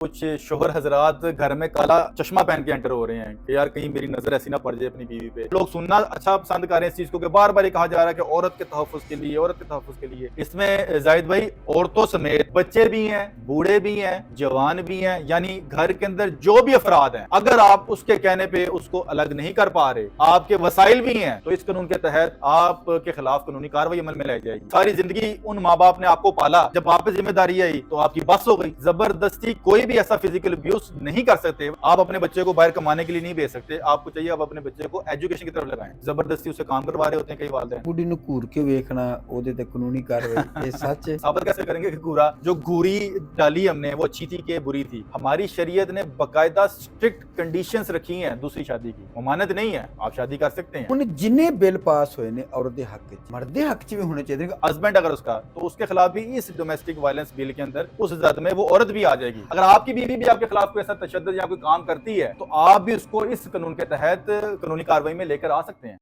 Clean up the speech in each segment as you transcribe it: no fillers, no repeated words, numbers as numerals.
कुछ शोहर हजरात घर में काला चश्मा पहन के एंटर हो रहे हैं कि यार कहीं मेरी नजर ऐसी ना पड़ जाए अपनी बीवी पे। लोग सुनना अच्छा पसंद कर रहे हैं इस चीज को कि बार बार ये कहा जा रहा है कि औरत के तहफ़्फ़ुज़ के लिए, औरत के तहफ़्फ़ुज़ के लिए। इसमें जाहिद भाई औरतों समेत बच्चे भी हैं, बूढ़े भी हैं, जवान भी हैं, यानी घर के अंदर जो भी अफराद हैं, अगर आप उसके कहने पे उसको अलग नहीं कर पा रहे, आपके वसाइल भी हैं, तो इस कानून के तहत आपके खिलाफ कानूनी कार्रवाई अमल में लाई जाएगी। सारी जिंदगी उन माँ बाप ने आपको पाला, जब आप पे जिम्मेदारी आई तो आपकी बस हो गई। जबरदस्ती कोई भी ऐसा फिजिकल अब्यूज नहीं कर सकते। आप अपने बच्चे को बाहर कमाने के लिए नहीं भेज सकते। आपको चाहिए आप अपने बच्चे को एजुकेशन की तरफ लगाएं। जबरदस्ती उसे काम करवा रहे होते हैं कई वालिदैन। बुढ़ी ਨੂੰ ਘੂਰ ਕੇ ਵੇਖਣਾ ਉਹਦੇ ਤੇ ਕਾਨੂੰਨੀ ਕਾਰਵਾਈ ਇਹ सच है। साबित कैसे करेंगे कि घूरा जो घूरी डाली हमने वो अच्छी थी कि बुरी थी? हमारी शरीयत ने बाकायदा स्ट्रिक्ट कंडीशंस रखी हैं दूसरी शादी की। ममानत नहीं है, आप शादी कर सकते हैं। ਹੁਣ ਜਿੰਨੇ ਬਿੱਲ ਪਾਸ ਹੋਏ ਨੇ ਔਰਤ ਦੇ ਹੱਕ 'ਚ ਮਰਦ ਦੇ ਹੱਕ 'ਚ ਵੀ ਹੋਣੇ ਚਾਹੀਦੇ ਨੇ। हस्बैंड अगर उसका, तो उसके खिलाफ भी इस डोमेस्टिक वायलेंस बिल के अंदर उस जद में वो औरत भी आ जाएगी। अगर आपकी बीवी भी आपके खिलाफ कोई ऐसा तशद्दुद या कोई काम करती है तो आप भी उसको इस कानून के तहत कानूनी कार्रवाई में लेकर आ सकते हैं।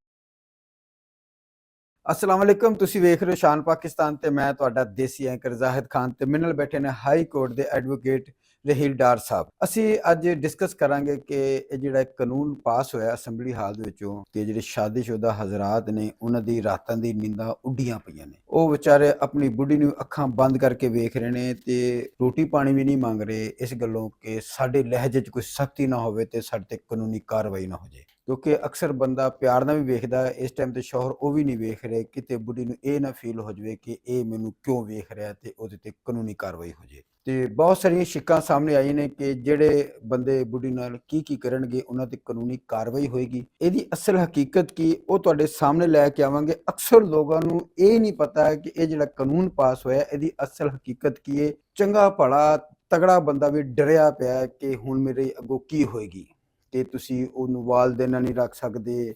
अस्सलाम वालेकुम, ਤੁਸੀਂ ਵੇਖ ਰਹੇ ਹੋ ਸ਼ਾਨ ਪਾਕਿस्तान ਤੇ ਮੈਂ ਤੁਹਾਡਾ ਦੇਸੀ ਐਂਕਰ ਜ਼ਾਹਿਦ ਖਾਨ ਤੇ ਮੇਰੇ ਨਾਲ ਬੈਠੇ ਨੇ ਹਾਈ ਕੋਰਟ ਦੇ ਐਡਵੋਕੇਟ ਰਹੀਲ ਡਾਰ ਸਾਹਿਬ। ਅਸੀਂ ਅੱਜ ਡਿਸਕਸ ਕਰਾਂਗੇ ਕਿ ਇਹ ਜਿਹੜਾ ਕਾਨੂੰਨ ਪਾਸ ਹੋਇਆ ਅਸੈਂਬਲੀ ਹਾਲ ਦੇ ਵਿੱਚੋਂ ਕਿ ਜਿਹੜੇ ਸ਼ਾਦੀशुदा ਹਜ਼ਰਾਤ ਨੇ ਉਹਨਾਂ ਦੀ ਰਾਤਾਂ ਦੀ ਨੀਂਦਾਂ ਉੱਡੀਆਂ ਪਈਆਂ ਨੇ। ਉਹ ਵਿਚਾਰੇ ਆਪਣੀ ਬੁੱਢੀ ਨੂੰ ਅੱਖਾਂ ਬੰਦ ਕਰਕੇ ਵੇਖ ਰਹੇ ਨੇ ਤੇ ਰੋਟੀ ਪਾਣੀ ਵੀ ਨਹੀਂ ਮੰਗ ਰਹੇ ਇਸ ਗੱਲੋਂ ਕਿ ਸਾਡੇ ਲਹਿਜੇ 'ਚ ਕੋਈ ਸਖਤੀ ਨਾ ਹੋਵੇ ਤੇ ਸਾਡੇ ਤੇ ਕਾਨੂੰਨੀ ਕਾਰਵਾਈ ਨਾ ਹੋ ਜਾਏ। ਕਿਉਂਕਿ ਅਕਸਰ ਬੰਦਾ ਪਿਆਰ ਨਾਲ ਵੀ ਵੇਖਦਾ, ਇਸ ਟਾਈਮ ਤੇ ਸ਼ੌਹਰ ਉਹ ਵੀ ਨਹੀਂ ਵੇਖ ਰਹੇ, ਕਿਤੇ ਬੁੱਢੀ ਨੂੰ ਇਹ ਨਾ ਫੀਲ ਹੋ ਜਾਵੇ ਕਿ ਇਹ ਮੈਨੂੰ ਕਿਉਂ ਵੇਖ ਰਿਹਾ ਤੇ ਉਹਦੇ ਤੇ ਕਾਨੂੰਨੀ ਕਾਰਵਾਈ ਹੋ ਜਾਏ। ਤੇ ਬਹੁਤ ਸਾਰੀਆਂ ਸ਼ਿਕਾਂ ਸਾਹਮਣੇ ਆਈ ਨੇ ਕਿ ਜਿਹੜੇ ਬੰਦੇ ਬੁੱਢੀ ਨਾਲ ਕੀ ਕਰਨਗੇ ਉਹਨਾਂ ਤੇ ਕਾਨੂੰਨੀ ਕਾਰਵਾਈ ਹੋਏਗੀ। ਇਹਦੀ ਅਸਲ ਹਕੀਕਤ ਕੀ ਉਹ ਤੁਹਾਡੇ ਸਾਹਮਣੇ ਲੈ ਕੇ ਆਵਾਂਗੇ। ਅਕਸਰ ਲੋਕਾਂ ਨੂੰ ਇਹ ਨਹੀਂ ਪਤਾ ਕਿ ਇਹ ਜਿਹੜਾ ਕਾਨੂੰਨ ਪਾਸ ਹੋਇਆ ਇਹਦੀ ਅਸਲ ਹਕੀਕਤ ਕੀ ਹੈ। ਚੰਗਾ ਭਲਾ ਤਗੜਾ ਬੰਦਾ ਵੀ ਡਰਿਆ ਪਿਆ ਕਿ ਹੁਣ ਮੇਰੇ ਅੱਗੋਂ ਕੀ ਹੋਏਗੀ। ਕਿ ਤੁਸੀਂ ਉਹਨੂੰ ਵਾਲਦੇਨਾਂ ਨਹੀਂ ਰੱਖ ਸਕਦੇ,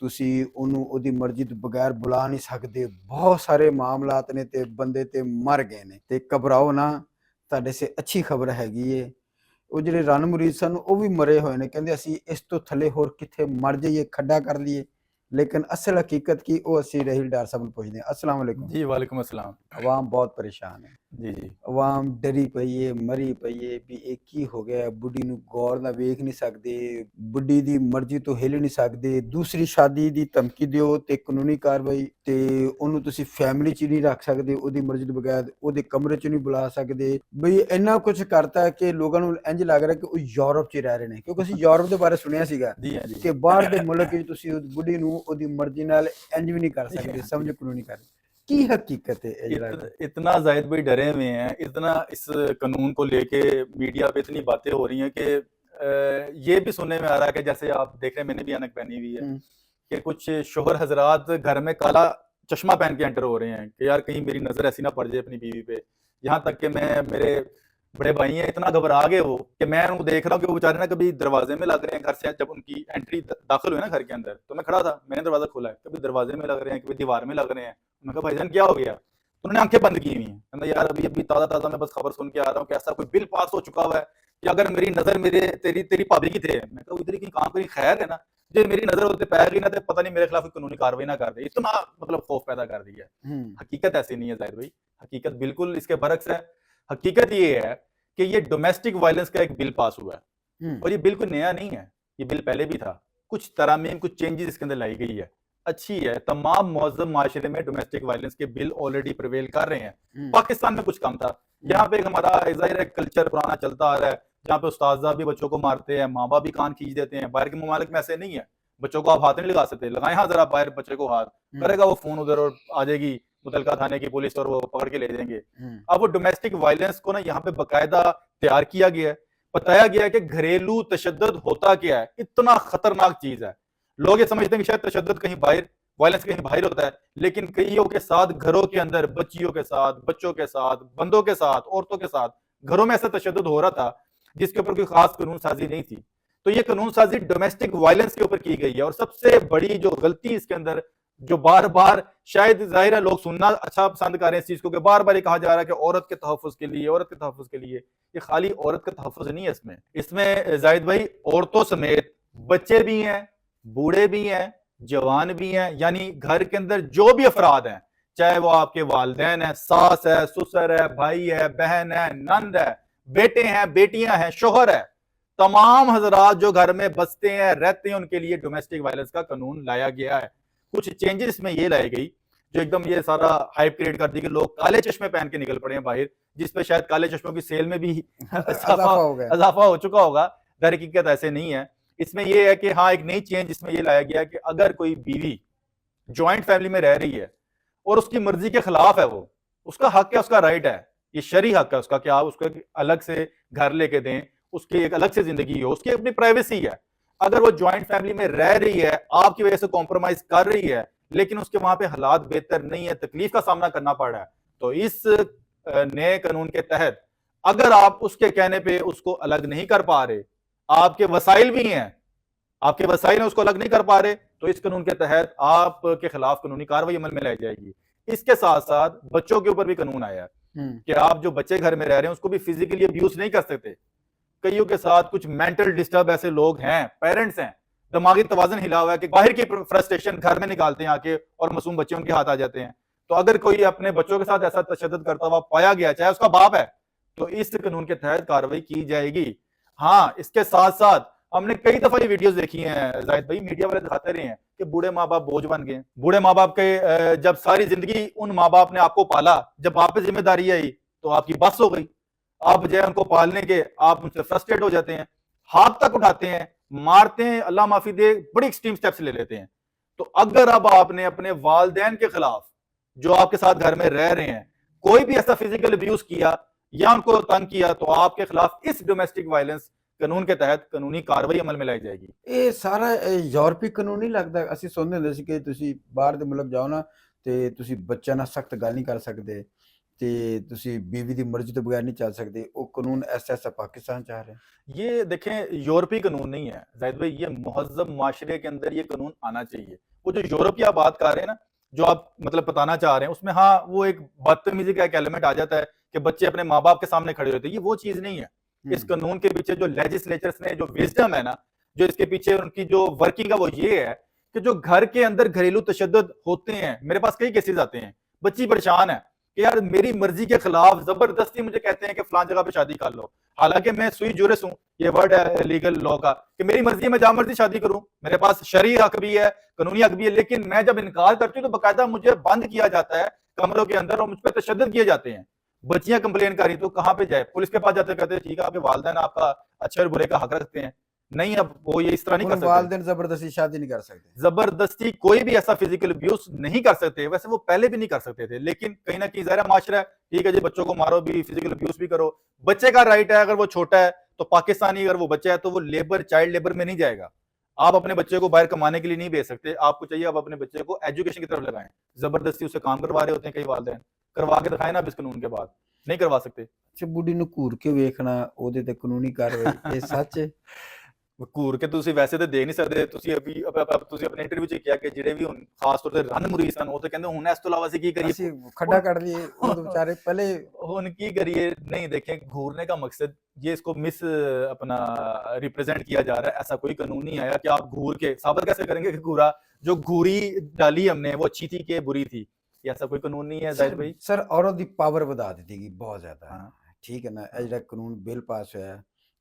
ਤੁਸੀਂ ਉਹਨੂੰ ਉਹਦੀ ਮਰਜ਼ੀ ਤੋਂ ਬਗੈਰ ਬੁਲਾ ਨਹੀਂ ਸਕਦੇ। ਬਹੁਤ ਸਾਰੇ ਮਾਮਲਾਤ ਨੇ ਤੇ ਬੰਦੇ ਤੇ ਮਰ ਗਏ ਨੇ। ਤੇ ਘਬਰਾਓ ਨਾ, ਤੁਹਾਡੇ ਸੇ ਅੱਛੀ ਖਬਰ ਹੈਗੀ ਏ। ਉਹ ਜਿਹੜੇ ਰਨ ਮੁਰੀਦ ਸਨ ਉਹ ਵੀ ਮਰੇ ਹੋਏ ਨੇ, ਕਹਿੰਦੇ ਅਸੀਂ ਇਸ ਤੋਂ ਥੱਲੇ ਹੋਰ ਕਿੱਥੇ ਮਰ ਜਾਈਏ, ਖੱਡਾ ਕਰ ਲਈਏ। लेकिन असल हकीकत की वो असी रहील डार साहब पूछते हैं। अस्सलाम वालेकुम जी वालेकुम अस्सलाम। अवाम बहुत परेशान है जी अवाम डरी पई है, मरी पई है भी एक की हो गया। बुढ़ी नूं गौर ना वेख नहीं सकते, बुढ़ी दी मर्जी तो हिल नहीं सकते। दूसरी शादी दी धमकी दिओ ते कानूनी कार्रवाई ते ओनू तुसी फैमिली च नहीं रख सकते, ओदी मर्जी तो बगैर ओदे कमरे च नहीं बुला सकते। बई इन्ना कुछ करता है कि लोगों नूं इंज लग रहा है कि वो यूरोप च रह रहे हैं। क्योंकि असीं यूरोप दे बारे सुनिया सीगा कि बाहर दे मुल्क विच तुसी बुढ़ी नूं ओदी मर्जी नाल इंज भी नहीं कर सकते। समझो कानूनी कार्रवाई की हकीकत है। इतना जाहिद भाई डरे हुए हैं, इतना इस कानून को लेके मीडिया पे इतनी बातें हो रही हैं कि ये भी सुनने में आ रहा है कि जैसे आप देख रहे हैं, मैंने भी ऐनक पहनी हुई है कि कुछ शोहर हजरात घर में काला चश्मा पहन के एंटर हो रहे हैं कि यार कहीं मेरी नजर ऐसी ना पड़ जाए अपनी बीवी पे। यहाँ तक कि मैं मेरे बड़े भाई हैं, इतना घबरा गए वो कि मैं उनको देख रहा हूँ कि वो बेचारे ना कभी दरवाजे में लग रहे हैं घर से। जब उनकी एंट्री दाखिल हुई ना घर के अंदर तो मैं खड़ा था, मैंने दरवाजा खोला है, कभी दरवाजे में लग रहे हैं, कभी दीवार में लग रहे हैं। मैं कहा भाईजान क्या हो गया? तो उन्होंने आंखें बंद की हुई हैं। कहना यार अभी अभी ताज़ा मैं बस खबर सुन के आ रहा हूँ कि ऐसा कोई बिल पास हो चुका हुआ है कि अगर मेरी नज़र मेरे तेरी भाभी की थे। मैं कहा इधर की काम करी खैर है ना, जो मेरी नज़र होते पै गई ना तो पता नहीं मेरे खिलाफ कानूनी कार्रवाई ना कर दे। इतना मतलब खौफ पैदा कर दिया। हकीकत ऐसी नहीं है जाहिद भाई, हकीकत बिल्कुल इसके बरक्स है। हकीकत ये है कि ये डोमेस्टिक वायलेंस का एक बिल पास हुआ है और ये बिल कोई नया नहीं है, ये बिल पहले भी था। कुछ तरमीम, कुछ चेंजेस इसके अंदर लाई गई है, अच्छी है। तमाम मौजूद माशरे में डोमेस्टिक वायलेंस के बिल ऑलरेडी प्रिवेल कर रहे हैं। पाकिस्तान में कुछ कम था, यहाँ पे हमारा ज़ाहिर कल्चर पुराना चलता आ रहा है, जहाँ पे उस्ताद भी बच्चों को मारते हैं, माँ बाप भी कान खींच देते हैं। बाहर के ममालिक में ऐसे नहीं है, बच्चों को आप हाथ नहीं लगा सकते। लगाए हाँ जरा बाहर बच्चे को हाथ करेगा वो फोन उधर और आ जाएगी मुतलका थाने की पुलिस और वो पकड़ के ले जाएंगे। अब वो डोमेस्टिक वायलेंस को ना यहाँ पे बकायदा तैयार किया गया है, बताया गया है कि घरेलू तशद्दुद होता क्या है। इतना खतरनाक चीज है। लोग ये समझते हैं कि शायद तशद्दुद कहीं बाहर, वायलेंस कहीं बाहर होता है, लेकिन कईयों के साथ घरों के अंदर, बच्चियों के साथ, बच्चों के साथ, बंदों के साथ, औरतों के साथ घरों में ऐसा तशद्दुद हो रहा था जिसके ऊपर कोई खास कानून साजी नहीं थी। तो ये कानून साजी डोमेस्टिक वायलेंस के ऊपर की गई है। और सबसे बड़ी जो गलती इसके अंदर, जो बार बार शायद जाहिर है लोग सुनना अच्छा पसंद कर रहे हैं इस चीज को कि बार बार ये कहा जा रहा है कि औरत के तहफ़्फ़ुज़ के लिए, औरत के तहफ़्फ़ुज़ के लिए। ये खाली औरत का तहफ़्फ़ुज़ नहीं है इसमें जाहिद भाई औरतों समेत बच्चे भी हैं, बूढ़े भी हैं, जवान भी हैं, यानी घर के अंदर जो भी अफराद हैं, चाहे वो आपके वालिदैन है, सास है, ससुर है, भाई है, बहन है, नंद है, बेटे हैं, बेटियां हैं, शोहर है, तमाम हजरात जो घर में बसते हैं, रहते हैं, उनके लिए डोमेस्टिक वायलेंस का कानून लाया गया है। कुछ चेंजेस में ये लाई गई जो एकदम ये सारा हाइप क्रिएट कर दी कि लोग काले चश्मे पहन के निकल पड़े हैं बाहर, जिसपे शायद काले चश्मों की सेल में भी इजाफा हो चुका होगा। दर हकीकत ऐसे नहीं है। इसमें यह है कि हाँ, एक नई चेंज इसमें यह लाया गया कि अगर कोई बीवी ज्वाइंट फैमिली में रह रही है और उसकी मर्जी के खिलाफ है, वो उसका हक है, उसका राइट है, ये शरी हक है उसका कि आप उसको अलग से घर लेके दें, उसकी एक अलग से जिंदगी हो, उसकी अपनी प्राइवेसी है। अगर वो ज्वाइंट फैमिली में रह रही है, आपकी वजह से कॉम्प्रोमाइज कर रही है, लेकिन उसके वहां पे हालात बेहतर नहीं है, तकलीफ का सामना करना पड़ रहा है, तो इस नए कानून के तहत अगर आप उसके कहने पे उसको अलग नहीं कर पा रहे, आपके वसाइल भी हैं, आपके वसाइल उसको अलग नहीं कर पा रहे, तो इस कानून के तहत आपके खिलाफ कानूनी कार्रवाई अमल में लाई जाएगी। इसके साथ साथ बच्चों के ऊपर भी कानून आया है कि आप जो बच्चे घर में रह रहे हैं उसको भी फिजिकली अब्यूज नहीं कर सकते। कईयों के साथ कुछ मेंटल डिस्टर्ब ऐसे लोग हैं, पेरेंट्स हैं, दिमागी तवाज़ुन हिला हुआ है कि बाहर की फ्रस्ट्रेशन घर में निकालते हैं आके और मासूम बच्चे उनके हाथ आ जाते हैं। तो अगर कोई अपने बच्चों के साथ ऐसा तशद्दुद करता हुआ पाया गया, चाहे उसका बाप है, तो इस कानून के तहत कार्रवाई की जाएगी। हाँ, इसके साथ साथ हमने कई दफा ये वीडियोस देखी हैं जाहिद भाई, मीडिया वाले दिखाते रहे हैं कि बूढ़े माँ बाप बोझ बन गए। बूढ़े माँ बाप के जब सारी जिंदगी उन माँ बाप ने आपको पाला, जब आप पे जिम्मेदारी आई तो आपकी बस हो गई। आप बजाय उनको पालने के आप उनसे फ्रस्ट्रेट हो जाते हैं, हाथ तक उठाते हैं, मारते हैं, अल्लाह माफी दे, बड़ी एक्सट्रीम स्टेप्स ले लेते हैं। तो अगर अब आपने अपने वालिदैन के खिलाफ जो आपके साथ घर में रह रहे हैं कोई भी ऐसा फिजिकल अब्यूज किया या उनको तंग किया, तो आपके खिलाफ इस डोमेस्टिक वायलेंस कानून के तहत कानूनी कार्रवाई अमल में लाई जाएगी। ਇਹ ਸਾਰਾ ਯੂਰਪੀ ਕਾਨੂੰਨ ਨਹੀਂ ਲੱਗਦਾ? ਅਸੀਂ ਸੁਣਦੇ ਹੁੰਦੇ ਸੀ ਕਿ ਤੁਸੀਂ ਬਾਹਰ ਦੇ ਮੁਲਕ ਜਾਓ ਨਾ ਤੇ ਤੁਸੀਂ ਬੱਚਿਆਂ ਨਾਲ ਸਖਤ ਗੱਲ ਨਹੀਂ ਕਰ ਸਕਦੇ ਤੇ ਤੁਸੀਂ बीवी ਦੀ ਮਰਜ਼ੀ ਤੋਂ ਬਗੈਰ ਨਹੀਂ ਚੱਲ ਸਕਦੇ। ਉਹ ਕਾਨੂੰਨ ऐसा पाकिस्तान चाह रहे हैं। ये देखें, यूरोपीय कानून नहीं है जाहिद भाई, ये मुहज़्ज़ब माशरे के अंदर ये कानून आना चाहिए। वो जो यूरोप की आप बात कर रहे हैं ना, जो आप मतलब बताना चाह रहे हैं, उसमें हाँ वो एक बदतमीजी का एक एलिमेंट आ जाता है कि बच्चे अपने माँ बाप के सामने खड़े होते हैं, ये वो चीज नहीं है। इस कानून के पीछे जो लेजिस्लेचर्स ने जो विजडम है ना, जो इसके पीछे उनकी जो वर्किंग है, वो ये है कि जो घर के अंदर घरेलू तशद्दुद होते हैं, मेरे पास कई केसेस आते हैं, बच्ची परेशान है कि यार मेरी मर्जी के खिलाफ जबरदस्ती मुझे कहते हैं कि फलां जगह पे शादी कर लो, हालांकि मैं सुई जुरिस हूं, ये वर्ड है लीगल लॉ का कि मेरी मर्जी में जहां मर्जी शादी करूं, मेरे पास शरई हक भी है, कानूनी हक भी है, लेकिन मैं जब इनकार करती हूं तो बाकायदा मुझे बंद किया जाता है कमरों के अंदर और मुझ पर तशद्दुद किए जाते हैं। बच्चियां कंप्लेन कर रही तो कहां पे जाए? पुलिस के पास जाते, कहते हैं ठीक है आपके वालिदैन आपका अच्छे और बुरे का हक रखते हैं। नहीं, अब वो ये इस तरह नहीं कर सकते, वालिदैन जबरदस्ती शादी नहीं कर सकते, जबरदस्ती कोई भी ऐसा फिजिकल अब्यूज नहीं कर सकते। वैसे वो पहले भी नहीं कर सकते थे, लेकिन कहीं ना कहीं ज़ाहिर माशरा है, ठीक है जी, बच्चों को मारो भी, फिजिकल अब्यूज भी करो, बच्चे का राइट है। अगर वो छोटा है तो पाकिस्तानी, अगर वो बच्चा है तो वो लेबर, चाइल्ड लेबर में नहीं जाएगा। आप अपने बच्चे को बाहर कमाने के लिए नहीं भेज सकते, आपको चाहिए आप अपने बच्चे को एजुकेशन की तरफ लगाएं। जबरदस्ती उससे काम करवा रहे होते हैं कई वालिदैन, करवा के दिखाए ना अब इस कानून के बाद, नहीं करवा सकते। अच्छा, बुढ़ी ਨੂੰ ਘੂਰ ਕੇ ਵੇਖਣਾ ਉਹਦੇ ਤੇ ਕਾਨੂੰਨੀ ਕਾਰਵਾਈ, ਇਹ ਸੱਚ ਹੈ? ਘੂਰ ਕੇ ਤੁਸੀਂ ਵੈਸੇ ਤਾਂ ਦੇ ਨਹੀਂ ਸਕਦੇ। ਤੁਸੀਂ ਤੁਸੀਂ ਆਪਣੇ ਇੰਟਰਵਿਊ 'ਚ ਕਿਹਾ ਕਿ ਜਿਹੜੇ ਵੀ ਹੁਣ ਖਾਸ ਤੌਰ ਤੇ ਰਨ ਮੁਰੀਦ ਸਨ, ਉਹ ਤਾਂ ਕਹਿੰਦੇ ਹੁਣ ਇਸ ਤੋਂ ਇਲਾਵਾ ਅਸੀਂ ਕੀ ਕਰੀਏ, ਅਸੀਂ ਖੱਡਾ ਕੱਢ ਲਈਏ, ਉਹ ਤਾਂ ਵਿਚਾਰੇ ਪਹਿਲੇ ਹੁਣ ਕੀ करिए। नहीं देखें, घूरने का मकसद ये इसको मिस अपना रिप्रेजेंट किया जा रहा है, ऐसा कोई कानून नहीं आया कि आप घूर के साबित कैसे करेंगे कि घूरा, जो घूरी डाली हमने वो अच्छी थी कि बुरी थी, ये ऐसा कोई कानून नहीं है जाहिद भाई। ਸਰ ਔਰਤ ਦੀ ਪਾਵਰ ਵਧਾ ਦਿੱਤੀ ਗਈ ਬਹੁਤ ਜ਼ਿਆਦਾ, ਠੀਕ ਹੈ ਨਾ। ਇਹ ਜਿਹੜਾ ਕਾਨੂੰਨ ਬਿੱਲ ਪਾਸ ਹੋਇਆ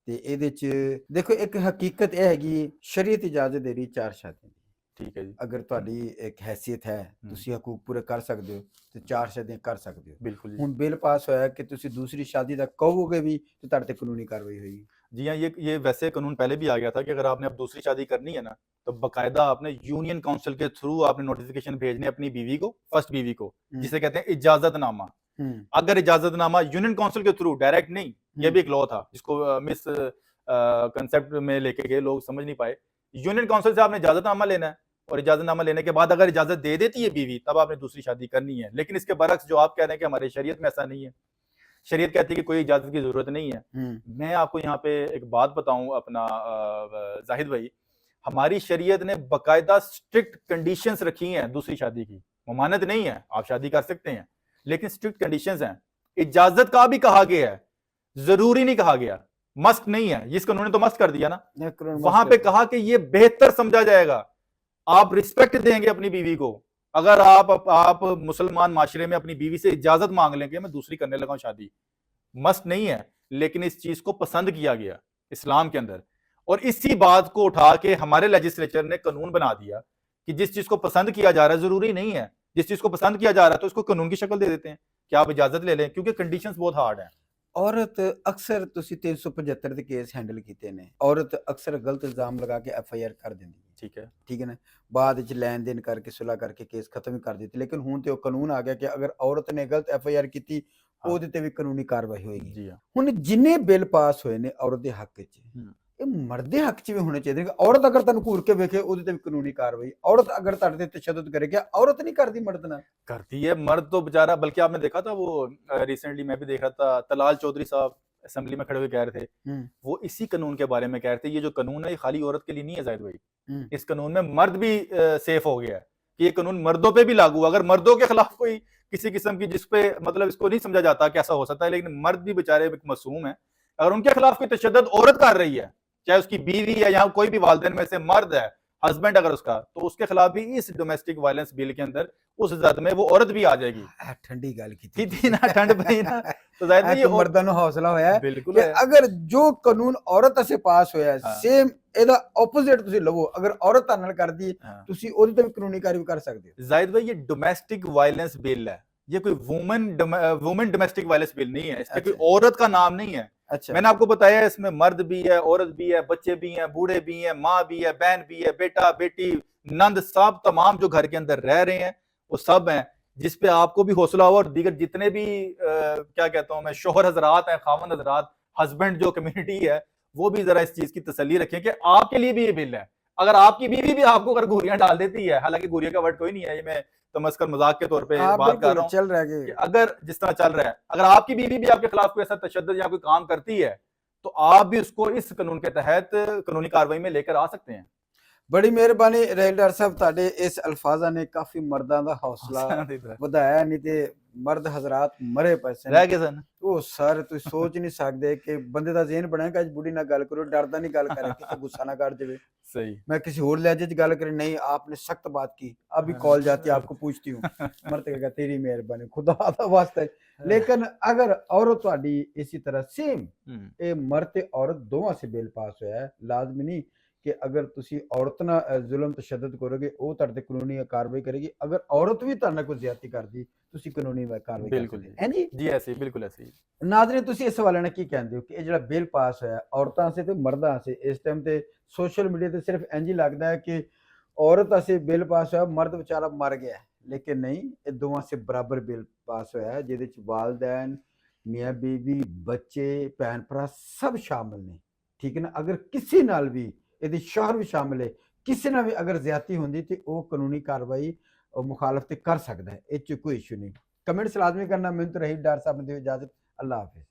ਤੇ ਇਹਦੇ ਚ ਦੇਖੋ ਇੱਕ ਹਕੀਕਤ ਇਹ ਹੈਗੀ, ਸ਼ਰੀਅਤ ਇਜਾਜ਼ਤ ਦੇ ਰਹੀ 4 ਸ਼ਾਦੀਆਂ ਦੀ, ਠੀਕ ਹੈ ਜੀ। ਅਗਰ ਤੁਹਾਡੀ ਇੱਕ ਹੈਸੀਅਤ ਹੈ, ਤੁਸੀਂ ਹਕੂਕ ਪੂਰੇ ਕਰ ਸਕਦੇ ਹੋ ਤੇ 4 ਸ਼ਾਦੀਆਂ ਕਰ ਸਕਦੇ ਹੋ। बिल्कुल जी। ਹੁਣ ਬਿੱਲ ਪਾਸ ਹੋਇਆ ਕਿ ਤੁਸੀਂ ਦੂਸਰੀ ਸ਼ਾਦੀ ਦਾ ਕਹੋਗੇ ਵੀ ਤੇ ਤੁਹਾਡੇ ਤੇ ਕਾਨੂੰਨੀ ਕਾਰਵਾਈ ਹੋਏਗੀ। जी हाँ, ये वैसे कानून पहले भी आ गया था कि अगर आपने अब दूसरी शादी करनी है ना, तो बाकायदा आपने यूनियन काउंसिल के थ्रू आपने नोटिफिकेशन भेजने अपनी बीवी को, फर्स्ट बीवी को, जिसे कहते हैं इजाजतनामा। अगर इजाजतनामा यूनियन काउंसिल के थ्रू, डायरेक्ट नहीं, ये भी एक लॉ था जिसको मिस कंसेप्ट में लेके गए लोग, समझ नहीं पाए। यूनियन काउंसिल से आपने इजाजतनामा लेना है और इजाजतनामा लेने के बाद अगर इजाजत दे देती है बीवी, तब आपने दूसरी शादी करनी है। लेकिन इसके बरक्स जो आप कह रहे हैं कि हमारी शरीयत में ऐसा नहीं है, शरीयत कहती है कि कोई इजाजत की जरूरत नहीं है। मैं आपको यहाँ पे एक बात बताऊं अपना जाहिद भाई, हमारी शरीयत ने बाकायदा स्ट्रिक्ट कंडीशंस रखी हैं दूसरी शादी की। ममानत नहीं है, आप शादी कर सकते हैं, लेकिन स्ट्रिक्ट कंडीशंस हैं। इजाजत का भी कहा गया है, जरूरी नहीं कहा गया, मस्ट नहीं है। इस कानून ने तो मस्ट कर दिया ना, वहां पे कहा कि ये बेहतर समझा जाएगा, आप रिस्पेक्ट देंगे अपनी बीवी को। अगर आप मुसलमान माशरे में अपनी बीवी से इजाजत मांग लेंगे, मैं दूसरी करने लगा हूं शादी, मस्ट नहीं है, लेकिन इस चीज को पसंद किया गया इस्लाम के अंदर, और इसी बात को उठा के हमारे लेजिस्लेचर ने कानून बना दिया कि जिस चीज को पसंद किया जा रहा है, जरूरी नहीं है जिस चीज को पसंद किया जा रहा है तो उसको कानून की शक्ल दे देते हैं कि आप इजाजत ले लें, क्योंकि कंडीशंस बहुत हार्ड हैं। औरत अक्सर ਤੁਸੀਂ 375 ਦੇ ਕੇਸ ਹੈਂਡਲ ਕੀਤੇ ਨੇ, ਔਰਤ ਅਕਸਰ ਗਲਤ ਇਲਜ਼ਾਮ ਲਗਾ ਕੇ ਐਫਆਈਆਰ ਕਰ ਦਿੰਦੀ ਹੈ, ठीक है, ਠੀਕ ਹੈ ਨਾ, ਬਾਅਦ ਵਿੱਚ ਲੈਣ ਦੇਣ ਕਰਕੇ ਸੁਲ੍ਹਾ ਕਰਕੇ ਕੇਸ ਖਤਮ ਹੀ ਕਰ ਦਿੱਤੇ। ਲੇਕਿਨ ਹੁਣ ਤੇ ਉਹ ਕਾਨੂੰਨ ਆ ਗਿਆ ਕਿ ਅਗਰ ਔਰਤ ਨੇ ਗਲਤ ਐਫਆਈਆਰ ਕੀਤੀ ਹਾਂ। ਉਹਦੇ ਤੇ ਵੀ ਕਾਨੂੰਨੀ ਕਾਰਵਾਈ ਹੋਏਗੀ। जी हाँ। ਹੁਣ ਜਿੰਨੇ ਬਿੱਲ ਪਾਸ ਹੋਏ ਨੇ ਔਰਤ ਦੇ ਹੱਕ 'ਚ, ਇਹ ਮਰਦ ਦੇ ਹੱਕ 'ਚ ਵੀ ਹੋਣੇ ਚਾਹੀਦੇ ਨੇ। ਔਰਤ ਅਗਰ ਤੁਹਾਨੂੰ ਘੂਰ ਕੇ ਵੇਖੇ ਉਹਦੇ ਤੇ ਵੀ ਕਾਨੂੰਨੀ ਕਾਰਵਾਈ, ਔਰਤ ਅਗਰ ਤੁਹਾਡੇ ਤੇ ਤਸ਼ੱਦਦ ਕਰੇ, क्या औरत नहीं करती मर्द ਨਾਲ? करती है, मर्द तो बेचारा, बल्कि आपने देखा था वो रिसेंटली मैं भी देख रहा था, तलाल चौधरी साहब असेंबली में खड़े हुए कह रहे थे, वो इसी कानून के बारे में कह रहे थे, ये जो कानून है ये खाली औरत के लिए नहीं है जाहिद भाई, इस कानून में मर्द भी सेफ हो गया है कि ये कानून मर्दों पे भी लागू। अगर मर्दों के खिलाफ कोई किसी किस्म की, जिसपे मतलब इसको नहीं समझा जाता कैसा हो सकता है, लेकिन मर्द भी बेचारे मासूम है, अगर उनके खिलाफ कोई तशद्दुद औरत कर रही है, चाहे उसकी बीवी है या कोई भी वालिदैन में से मर्द है, हस्बैंड अगर उसका, तो उसके खिलाफ भी इस डोमेस्टिक वायलेंस बिल के अंदर उस जद में वो औरत भी आ जाएगी। ठंडी गल की थी ना, ठंड पई ना, तो जाहिर है ये मर्दां ਨੂੰ ਹੌਸਲਾ ਹੋਇਆ ਹੈ बिल्कुल ਕਿ है। ਅਗਰ ਜੋ ਕਾਨੂੰਨ ਔਰਤ ਅਸੇ ਪਾਸ ਹੋਇਆ ਹੈ, ਹਾਂ। ਸੇਮ ਇਹਦਾ ਆਪੋਜ਼ਿਟ ਤੁਸੀਂ ਲਵੋ। ਅਗਰ ਔਰਤ ਤੁਹਾਡੇ ਨਾਲ ਕਰਦੀ ਹੈ, हाँ। ਤੁਸੀਂ ਉਹਦੇ ਤੇ ਵੀ ਕਾਨੂੰਨੀ ਕਾਰਵਾਈ ਕਰ ਸਕਦੇ ਹੋ। जाहिद भाई ये डोमेस्टिक वायलेंस बिल है, ये कोई वुमेन डोमेस्टिक वायलेंस बिल नहीं है, इसमें कोई अच्छा। औरत का नाम नहीं है। अच्छा, मैंने आपको बताया है, इसमें मर्द भी है, औरत भी है, बच्चे भी हैं, बूढ़े भी हैं, माँ भी है, बहन भी है, बेटा बेटी नंद, सब तमाम जो घर के अंदर रह रहे हैं वो सब हैं, जिस पे आपको भी हौसला हो, और दीगर जितने भी क्या कहता हूँ मैं, शोहर हजरात हैं, खावंद हजरात, हस्बैंड जो कम्युनिटी है, वो भी जरा इस चीज की तसल्ली रखें कि आपके लिए भी ये बिल है। अगर आपकी बीवी भी आपको अगर घूरियां डाल देती है, हालांकि घूरिया का वर्ड कोई नहीं है, ये मैं तमस्कर मजाक के तौर पे हाँ, बात कर बिल्कुल रहा हूँ चल रहा है कि कि अगर जिस तरह चल रहा है, अगर आपकी बीवी भी आपके खिलाफ कोई ऐसा तशद्दुद या कोई काम करती है, तो आप भी उसको इस कानून के तहत कानूनी कार्रवाई में लेकर आ सकते हैं। ਬੜੀ ਮਿਹਰਬਾਨੀ ਰਹਿਲ ਡਾਕਟਰ ਸਾਹਿਬ, ਤੁਹਾਡੇ ਇਸ ਅਲਫਾਜ਼ਾਂ ਨੇ ਕਾਫੀ ਮਰਦਾਂ ਦਾ ਹੌਸਲਾ ਵਧਾਇਆ। ਨਹੀਂ ਤੇ ਮਰਦ ਹਜ਼ਰਾਤ ਮਰੇ ਪਏ ਸਨ, रह गए सन। ਉਹ ਸਰ ਤੁਸੀਂ ਸੋਚ ਨਹੀਂ ਸਕਦੇ ਕਿ ਬੰਦੇ ਦਾ ਜ਼ਿਹਨ ਬਣਿਆ ਕਿ ਅੱਜ ਬੁੱਢੀ ਨਾਲ ਗੱਲ ਕਰੋ, ਡਰਦਾ ਨਹੀਂ ਗੱਲ ਕਰੇ ਕਿ ਗੁੱਸਾ ਨਾ कर जावे। सही। मैं किसी और लहजे च गल करी, नहीं आपने सख्त बात की, अभी कॉल जाती है आपको पूछती हूँ। मर्द कहेगा तेरी मेहरबानी, खुदा का वास्ता है। लेकिन अगर औरत ਤੁਹਾਡੀ इसी तरह सेम ਇਹ मर्द ਤੇ औरत ਦੋਵਾਂ ਸੇ ਬਿੱਲ ਪਾਸ ਹੋਇਆ ਹੈ, ਲਾਜ਼ਮੀ ਨਹੀਂ ਕਿ ਅਗਰ ਤੁਸੀਂ ਔਰਤ ਨਾਲ ਜ਼ੁਲਮ ਤਸ਼ੱਦਦ ਕਰੋਗੇ ਉਹ ਤੁਹਾਡੇ ਤੇ ਕਾਨੂੰਨੀ ਕਾਰਵਾਈ ਕਰੇਗੀ, ਅਗਰ ਔਰਤ ਵੀ ਤੁਹਾਡੇ ਨਾਲ ਕੋਈ ਜ਼ਿਆਦਤੀ ਕਰਦੀ ਤੁਸੀਂ ਕਾਨੂੰਨੀ ਕਾਰਵਾਈ ਕਰ बिल्कुल ਸਕਦੇ ਹੈ ਜੀ। जी, ऐसे ही, बिल्कुल ऐसे ही। ਨਾਜ਼ਰੀਨ ਤੁਸੀਂ ਇਸ ਹਵਾਲੇ ਨਾਲ ਕੀ ਕਹਿੰਦੇ ਹੋ ਕਿ ਇਹ ਜਿਹੜਾ ਬਿੱਲ ਪਾਸ ਹੋਇਆ ਔਰਤਾਂ ਸੇ ਤੇ ਮਰਦਾਂ ਸੇ, ਇਸ ਟਾਈਮ ਤੇ ਸੋਸ਼ਲ ਮੀਡੀਆ ਤੇ ਸਿਰਫ ਇੰਜ ਹੀ ਲੱਗਦਾ ਹੈ ਕਿ ਔਰਤ ਸੇ ਬਿੱਲ ਪਾਸ ਹੋਇਆ, ਮਰਦ ਵਿਚਾਰਾ ਮਰ ਗਿਆ, ਲੇਕਿਨ ਨਹੀਂ, ਇਹ ਦੋਵਾਂ ਸੇ ਬਰਾਬਰ ਬਿੱਲ ਪਾਸ ਹੋਇਆ ਹੈ ਜਿਹਦੇ ਚ ਵਾਲਿदैन, ਮੀਆਂ ਬੀਵੀ, ਬੱਚੇ, ਭੈਣ ਭਰਾ ਸਭ ਸ਼ਾਮਿਲ ਨੇ, ਠੀਕ ਹੈ ਨਾ। ਅਗਰ ਕਿਸੇ ਨਾਲ ਵੀ, ਇਹਦੇ ਸ਼ੌਹਰ ਵੀ ਸ਼ਾਮਿਲ ਹੈ, ਕਿਸੇ ਨਾਲ ਵੀ ਅਗਰ ਜ਼ਿਆਦਤੀ ਹੁੰਦੀ ਤੇ ਉਹ ਕਾਨੂੰਨੀ ਕਾਰਵਾਈ ਮੁਖਾਲਫਤ ਕਰ ਸਕਦਾ ਹੈ, ਇਹ ਚ ਕੋਈ ਇਸ਼ੂ ਨਹੀਂ। ਕਮੈਂਟਸ ਲਾਜ਼ਮੀ ਕਰਨਾ। ਮੈਨੂੰ ਤਾਂ ਰਹੀ ਡਾਰ ਸਾਹਿਬ ਨੇ ਦਿਓ ਇਜਾਜ਼ਤ। अल्लाह हाफिज।